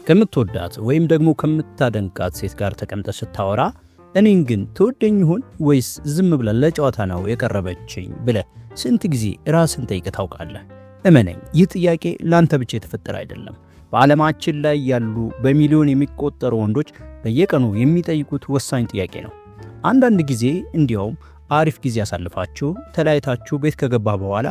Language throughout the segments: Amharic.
ከምትወዳት ወይም ደግሞ ከምታደንቃት ሴት ጋር ተቀምጠ ስታወራ እኔን ግን ትወደኝ ይሆን ወይስ ዝም ብላ ለጨዋታ ነው የቀረበችኝ ብለህ ስንት ጊዜ ራስን ጠይቀህ ታውቃለህ? እመነኝ፣ ይህ ጥያቄ ላንተ ብቻ የተፈጠረ አይደለም። በዓለማችን ላይ ያሉ በሚሊዮን የሚቆጠሩ ወንዶች በየቀኑ የሚጠይቁት ወሳኝ ጥያቄ ነው። አንዳንድ ጊዜ እንዲያውም አሪፍ ጊዜ ያሳልፋችሁ ተለያይታችሁ ቤት ከገባ በኋላ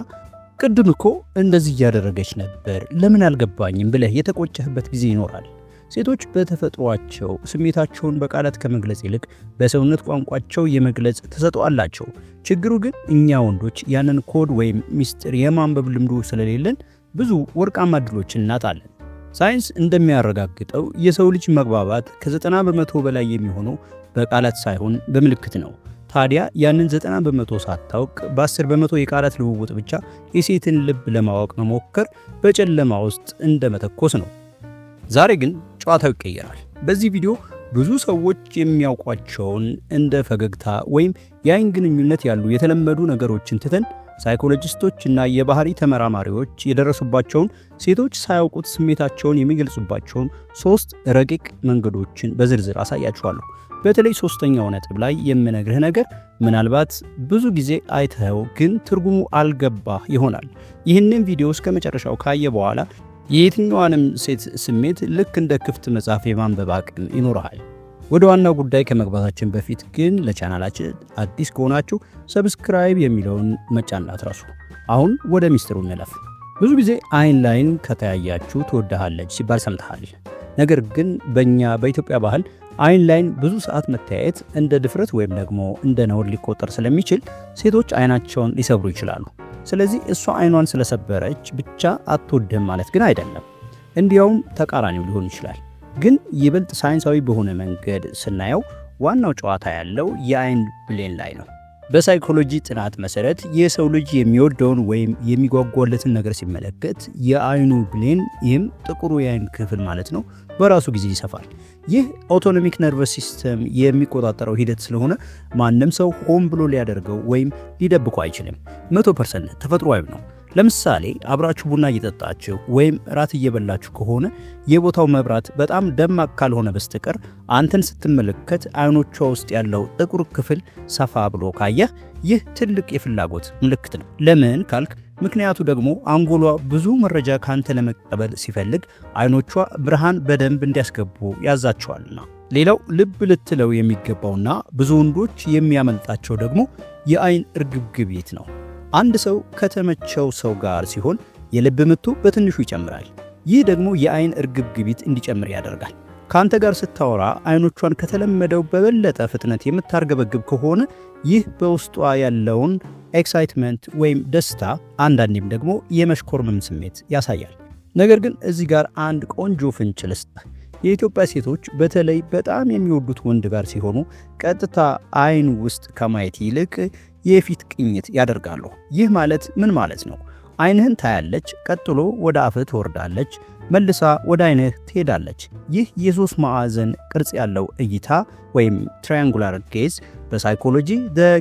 ቅድም እኮ እንደዚህ እያደረገች ነበር ለምን አልገባኝም ብለህ የተቆጨህበት ጊዜ ይኖራል። ሴቶች በተፈጥሯቸው ስሜታቸውን በቃላት ከመግለጽ ይልቅ በሰውነት ቋንቋቸው የመግለጽ ተሰጥኦ አላቸው። ችግሩ ግን እኛ ወንዶች ያንን ኮድ ወይም ሚስጥር የማንበብ ልምዱ ስለሌለን ብዙ ወርቃማ ዕድሎችን እናጣለን። ሳይንስ እንደሚያረጋግጠው የሰው ልጅ መግባባት ከ90 በመቶ በላይ የሚሆነው በቃላት ሳይሆን በምልክት ነው። ታዲያ ያንን 90 በመቶ ሳታውቅ በ10 በመቶ የቃላት ልውውጥ ብቻ የሴትን ልብ ለማወቅ መሞከር በጨለማ ውስጥ እንደመተኮስ ነው። ዛሬ ግን ጨዋታው ይቀየራል። በዚህ ቪዲዮ ብዙ ሰዎች የሚያውቋቸውን እንደ ፈገግታ ወይም የአይን ግንኙነት ያሉ የተለመዱ ነገሮችን ትተን ሳይኮሎጂስቶች እና የባህሪ ተመራማሪዎች የደረሱባቸውን ሴቶች ሳያውቁት ስሜታቸውን የሚገልጹባቸውን 3 ረቂቅ መንገዶችን በዝርዝር አሳያችኋለሁ። በተለይ 3ኛው ነጥብ ላይ የምነግርህ ነገር ምናልባት ብዙ ጊዜ አይተኸው ግን ትርጉሙ አልገባህ ይሆናል። ይህንን ቪዲዮ እስከ መጨረሻው ካየ በኋላ የየትኛዋንም ሴት ስሜት ልክ እንደ ክፍት መጽሐፍ የማንበብ አቅም ይኖርሃል። ወደ ዋናው ጉዳይ ከመግባታችን በፊት ግን ለቻናላችን አዲስ ከሆናችሁ ሰብስክራይብ የሚለውን መጫን አትርሱ። አሁን ወደ ሚስጥሩ እንለፍ። ብዙ ጊዜ አይን ላይን ከተያያችሁ ትወድሃለች ሲባል ሰምተሃል። ነገር ግን በእኛ በኢትዮጵያ ባህል አይን ላይን ብዙ ሰዓት መተያየት እንደ ድፍረት ወይም ደግሞ እንደ ነውር ሊቆጠር ስለሚችል ሴቶች አይናቸውን ሊሰብሩ ይችላሉ። ስለዚህ እሷ አይኗን ስለሰበረች ብቻ አትወድህም ማለት ግን አይደለም። እንዲያውም ተቃራኒው ሊሆን ይችላል። ግን ይበልጥ ሳይንሳዊ በሆነ መንገድ ስናየው ዋናው ጨዋታ ያለው የአይን ብሌን ላይ ነው። በሳይኮሎጂ ጥናት መሰረት የሰው ልጅ የሚወደውን ወይም የሚጓጓለትን ነገር ሲመለከት የአይኑ ብሌን፣ ይህም ጥቁሩ የአይን ክፍል ማለት ነው፣ በራሱ ጊዜ ይሰፋል። ይህ አውቶኖሚክ ነርቨስ ሲስተም የሚቆጣጠረው ሂደት ስለሆነ ማንም ሰው ሆን ብሎ ሊያደርገው ወይም ሊደብቆ አይችልም። 100% ተፈጥሯዊ ነው። ለምሳሌ አብራችሁ ቡና እየጠጣችሁ ወይም ራት እየበላችሁ ከሆነ የቦታው መብራት በጣም ደማቅ ካልሆነ በስተቀር አንተን ስትመለከት አይኖቿ ውስጥ ያለው ጥቁር ክፍል ሰፋ ብሎ ካየህ ይህ ትልቅ የፍላጎት ምልክት ነው። ለምን ካልክ ምክንያቱ ደግሞ አንጎሏ ብዙ መረጃ ካንተ ለመቀበል ሲፈልግ አይኖቿ ብርሃን በደንብ እንዲያስገቡ ያዛቸዋልና። ሌላው ልብ ልትለው የሚገባውና ብዙ ወንዶች የሚያመልጣቸው ደግሞ የአይን እርግብግቢት ነው። አንድ ሰው ከተመቸው ሰው ጋር ሲሆን የልብ ምቱ በትንሹ ይጨምራል። ይህ ደግሞ የአይን እርግብግቢት እንዲጨምር ያደርጋል። ካንተ ጋር ስታወራ አይኖቿን ከተለመደው በበለጠ ፍጥነት የምታርገበግብ ከሆነ ይህ በውስጧ ያለውን ኤክሳይትመንት ወይም ደስታ፣ አንዳንዴም ደግሞ የመሽኮርመም ስሜት ያሳያል። ነገር ግን እዚህ ጋር አንድ ቆንጆ ፍንጭ ልስጥህ። የኢትዮጵያ ሴቶች በተለይ በጣም የሚወዱት ወንድ ጋር ሲሆኑ ቀጥታ አይን ውስጥ ከማየት ይልቅ የፊት ቅኝት ያደርጋሉ። ይህ ማለት ምን ማለት ነው? አይንህን ታያለች፣ ቀጥሎ ወደ አፍህ ትወርዳለች፣ መልሳ ወደ አይንህ ትሄዳለች። ይህ የ3 ማዕዘን ቅርጽ ያለው እይታ ወይም ትራያንጉላር ጌዝ በሳይኮሎጂ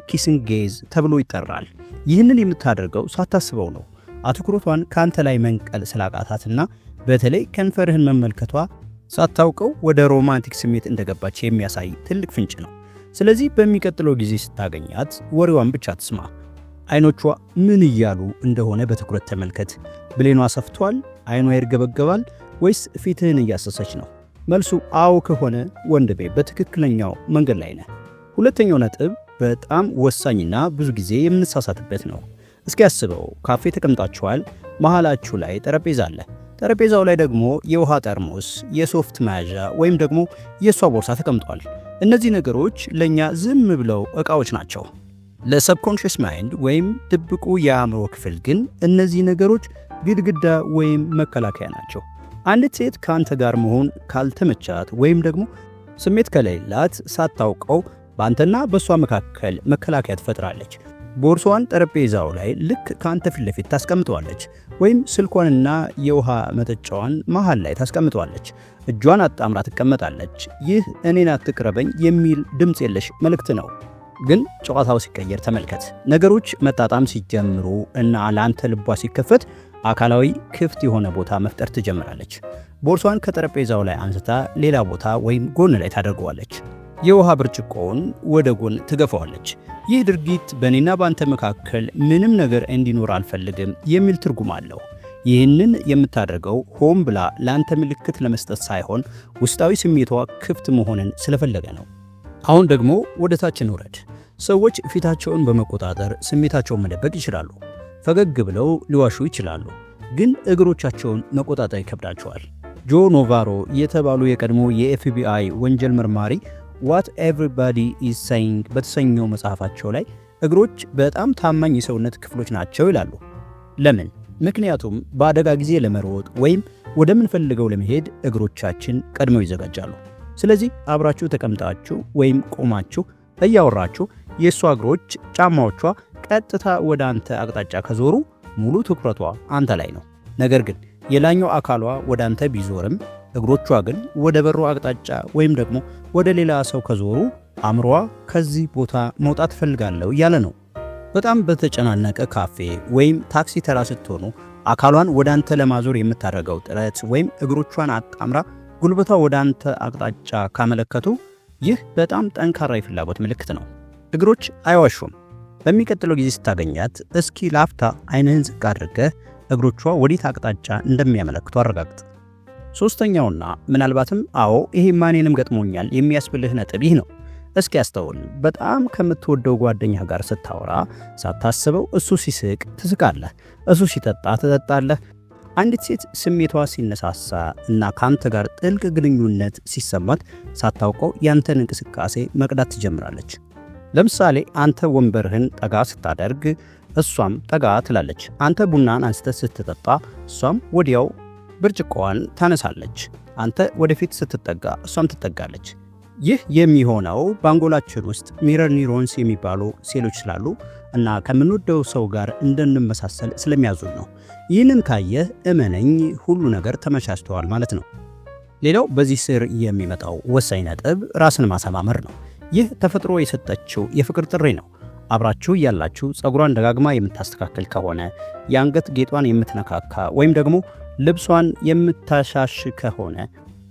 ኪሲንግ ጌዝ ተብሎ ይጠራል። ይህንን የምታደርገው ሳታስበው ነው። አትኩሮቷን ካንተ ላይ መንቀል ስላቃታትና በተለይ ከንፈርህን መመልከቷ ሳታውቀው ወደ ሮማንቲክ ስሜት እንደገባች የሚያሳይ ትልቅ ፍንጭ ነው። ስለዚህ በሚቀጥለው ጊዜ ስታገኛት ወሬዋን ብቻ ትስማ። አይኖቿ ምን እያሉ እንደሆነ በትኩረት ተመልከት። ብሌኗ ሰፍቷል? አይኗ ይርገበገባል? ወይስ ፊትህን እያሰሰች ነው? መልሱ አዎ ከሆነ ወንድሜ በትክክለኛው መንገድ ላይ ነህ። ሁለተኛው ነጥብ በጣም ወሳኝና ብዙ ጊዜ የምንሳሳትበት ነው። እስኪ አስበው፣ ካፌ ተቀምጣችኋል። መሃላችሁ ላይ ጠረጴዛ አለ። ጠረጴዛው ላይ ደግሞ የውሃ ጠርሙስ፣ የሶፍት መያዣ ወይም ደግሞ የሷ ቦርሳ ተቀምጧል። እነዚህ ነገሮች ለኛ ዝም ብለው ዕቃዎች ናቸው። ለሰብኮንሽስ ማይንድ ወይም ድብቁ የአእምሮ ክፍል ግን እነዚህ ነገሮች ግድግዳ ወይም መከላከያ ናቸው። አንዲት ሴት ከአንተ ጋር መሆን ካልተመቻት ወይም ደግሞ ስሜት ከሌላት ሳታውቀው በአንተና በሷ መካከል መከላከያ ትፈጥራለች። ቦርሷን ጠረጴዛው ላይ ልክ ካንተ ፊት ለፊት ታስቀምጠዋለች፣ ወይም ስልኳንና የውሃ መጠጫዋን መሃል ላይ ታስቀምጠዋለች። እጇን አጣምራ ትቀመጣለች። ይህ እኔን አትቅረበኝ የሚል ድምፅ የለሽ መልእክት ነው። ግን ጨዋታው ሲቀየር ተመልከት። ነገሮች መጣጣም ሲጀምሩ እና ለአንተ ልቧ ሲከፈት አካላዊ ክፍት የሆነ ቦታ መፍጠር ትጀምራለች። ቦርሷን ከጠረጴዛው ላይ አንስታ ሌላ ቦታ ወይም ጎን ላይ ታደርገዋለች። የውሃ ብርጭቆውን ወደ ጎን ትገፋዋለች። ይህ ድርጊት በእኔና በአንተ መካከል ምንም ነገር እንዲኖር አልፈልግም የሚል ትርጉም አለው። ይህንን የምታደርገው ሆን ብላ ለአንተ ምልክት ለመስጠት ሳይሆን ውስጣዊ ስሜቷ ክፍት መሆንን ስለፈለገ ነው። አሁን ደግሞ ወደ ታች እንውረድ። ሰዎች ፊታቸውን በመቆጣጠር ስሜታቸውን መደበቅ ይችላሉ። ፈገግ ብለው ሊዋሹ ይችላሉ፣ ግን እግሮቻቸውን መቆጣጠር ይከብዳቸዋል። ጆ ኖቫሮ የተባሉ የቀድሞ የኤፍቢአይ ወንጀል መርማሪ ዋት ኤቭሪባዲ ኢዝ ሴይንግ በተሰኘው መጽሐፋቸው ላይ እግሮች በጣም ታማኝ የሰውነት ክፍሎች ናቸው ይላሉ። ለምን? ምክንያቱም በአደጋ ጊዜ ለመሮጥ ወይም ወደምንፈልገው ለመሄድ እግሮቻችን ቀድመው ይዘጋጃሉ። ስለዚህ አብራችሁ ተቀምጣችሁ ወይም ቆማችሁ እያወራችሁ የእሷ እግሮች ጫማዎቿ ቀጥታ ወደ አንተ አቅጣጫ ከዞሩ ሙሉ ትኩረቷ አንተ ላይ ነው። ነገር ግን የላኛው አካሏ ወደ አንተ ቢዞርም እግሮቿ ግን ወደ በሩ አቅጣጫ ወይም ደግሞ ወደ ሌላ ሰው ከዞሩ አእምሮዋ ከዚህ ቦታ መውጣት ፈልጋለሁ እያለ ነው። በጣም በተጨናነቀ ካፌ ወይም ታክሲ ተራ ስትሆኑ አካሏን ወደ አንተ ለማዞር የምታደርገው ጥረት ወይም እግሮቿን አጣምራ ጉልበቷ ወደ አንተ አቅጣጫ ካመለከቱ ይህ በጣም ጠንካራ የፍላጎት ምልክት ነው። እግሮች አይዋሹም። በሚቀጥለው ጊዜ ስታገኛት እስኪ ላፍታ ዓይንህን ዝቅ አድርገህ እግሮቿ ወዴት አቅጣጫ እንደሚያመለክቱ አረጋግጥ። ሶስተኛውና ምናልባትም አዎ ይሄ ማንንም ገጥሞኛል የሚያስብልህ ነጥብ ይህ ነው። እስኪ ያስተውል። በጣም ከምትወደው ጓደኛ ጋር ስታወራ ሳታስበው እሱ ሲስቅ ትስቃለህ፣ እሱ ሲጠጣ ትጠጣለህ። አንዲት ሴት ስሜቷ ሲነሳሳ እና ካንተ ጋር ጥልቅ ግንኙነት ሲሰማት ሳታውቀው ያንተን እንቅስቃሴ መቅዳት ትጀምራለች። ለምሳሌ አንተ ወንበርህን ጠጋ ስታደርግ እሷም ጠጋ ትላለች። አንተ ቡናን አንስተህ ስትጠጣ እሷም ወዲያው ብርጭቆዋን ታነሳለች። አንተ ወደፊት ስትጠጋ እሷም ትጠጋለች። ይህ የሚሆነው በአንጎላችን ውስጥ ሚረር ኒውሮንስ የሚባሉ ሴሎች ስላሉ እና ከምንወደው ሰው ጋር እንድንመሳሰል ስለሚያዙን ነው። ይህንን ካየህ እመነኝ ሁሉ ነገር ተመቻችተዋል ማለት ነው። ሌላው በዚህ ስር የሚመጣው ወሳኝ ነጥብ ራስን ማሰማመር ነው። ይህ ተፈጥሮ የሰጠችው የፍቅር ጥሪ ነው። አብራችሁ ያላችሁ ጸጉሯን ደጋግማ የምታስተካከል ከሆነ፣ የአንገት ጌጧን የምትነካካ ወይም ደግሞ ልብሷን የምታሻሽ ከሆነ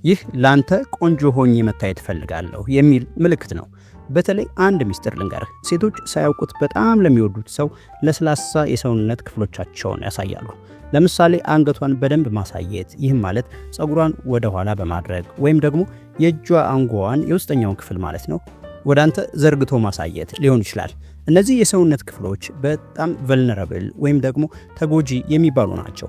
ይህ ላንተ ቆንጆ ሆኜ መታየት ፈልጋለሁ የሚል ምልክት ነው። በተለይ አንድ ሚስጥር ልንገርህ፣ ሴቶች ሳያውቁት በጣም ለሚወዱት ሰው ለስላሳ የሰውነት ክፍሎቻቸውን ያሳያሉ። ለምሳሌ አንገቷን በደንብ ማሳየት፣ ይህም ማለት ጸጉሯን ወደ ኋላ በማድረግ ወይም ደግሞ የእጇ አንጓዋን የውስጠኛውን ክፍል ማለት ነው ወደ አንተ ዘርግቶ ማሳየት ሊሆን ይችላል። እነዚህ የሰውነት ክፍሎች በጣም ቨልነራብል ወይም ደግሞ ተጎጂ የሚባሉ ናቸው።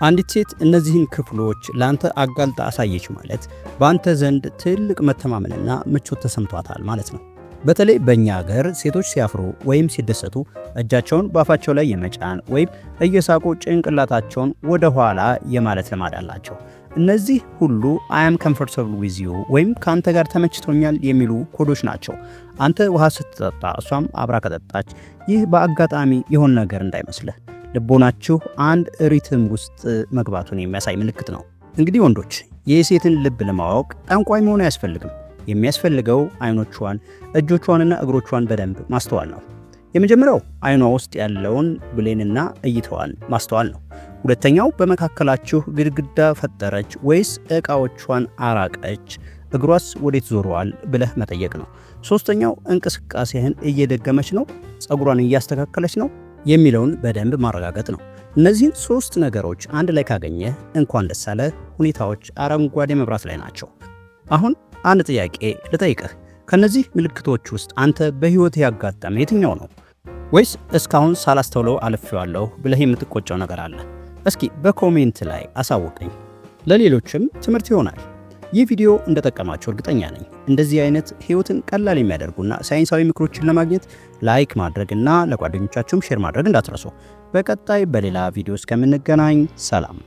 አንዲት ሴት እነዚህን ክፍሎች ለአንተ አጋልጣ አሳየች ማለት በአንተ ዘንድ ትልቅ መተማመንና ምቾት ተሰምቷታል ማለት ነው። በተለይ በእኛ ሀገር ሴቶች ሲያፍሩ ወይም ሲደሰቱ እጃቸውን በአፋቸው ላይ የመጫን ወይም እየሳቁ ጭንቅላታቸውን ወደ ኋላ የማለት ልማድ አላቸው። እነዚህ ሁሉ አያም ኮምፎርታብል ዊዝ ዩ ወይም ከአንተ ጋር ተመችቶኛል የሚሉ ኮዶች ናቸው። አንተ ውሃ ስትጠጣ እሷም አብራ ከጠጣች ይህ በአጋጣሚ የሆነ ነገር እንዳይመስልህ፣ ልቦናችሁ አንድ ሪትም ውስጥ መግባቱን የሚያሳይ ምልክት ነው። እንግዲህ ወንዶች የሴትን ልብ ለማወቅ ጠንቋይ መሆን አያስፈልግም። የሚያስፈልገው አይኖቿን፣ እጆቿንና እግሮቿን በደንብ ማስተዋል ነው። የመጀመሪያው አይኗ ውስጥ ያለውን ብሌንና እይታዋን ማስተዋል ነው። ሁለተኛው በመካከላችሁ ግድግዳ ፈጠረች ወይስ ዕቃዎቿን አራቀች፣ እግሯስ ወዴት ዞረዋል ብለህ መጠየቅ ነው። ሶስተኛው እንቅስቃሴህን እየደገመች ነው፣ ጸጉሯን እያስተካከለች ነው የሚለውን በደንብ ማረጋገጥ ነው። እነዚህን ሶስት ነገሮች አንድ ላይ ካገኘህ እንኳን ደስ አለህ፣ ሁኔታዎች አረንጓዴ መብራት ላይ ናቸው። አሁን አንድ ጥያቄ ልጠይቅህ። ከነዚህ ምልክቶች ውስጥ አንተ በህይወት ያጋጠመ የትኛው ነው? ወይስ እስካሁን ሳላስተውለው አልፌዋለሁ ብለህ የምትቆጨው ነገር አለ? እስኪ በኮሜንት ላይ አሳውቀኝ። ለሌሎችም ትምህርት ይሆናል። ይህ ቪዲዮ እንደጠቀማችሁ እርግጠኛ ነኝ። እንደዚህ አይነት ህይወትን ቀላል የሚያደርጉና ሳይንሳዊ ምክሮችን ለማግኘት ላይክ ማድረግና ለጓደኞቻችሁም ሼር ማድረግ እንዳትረሱ። በቀጣይ በሌላ ቪዲዮ እስከምንገናኝ ሰላም።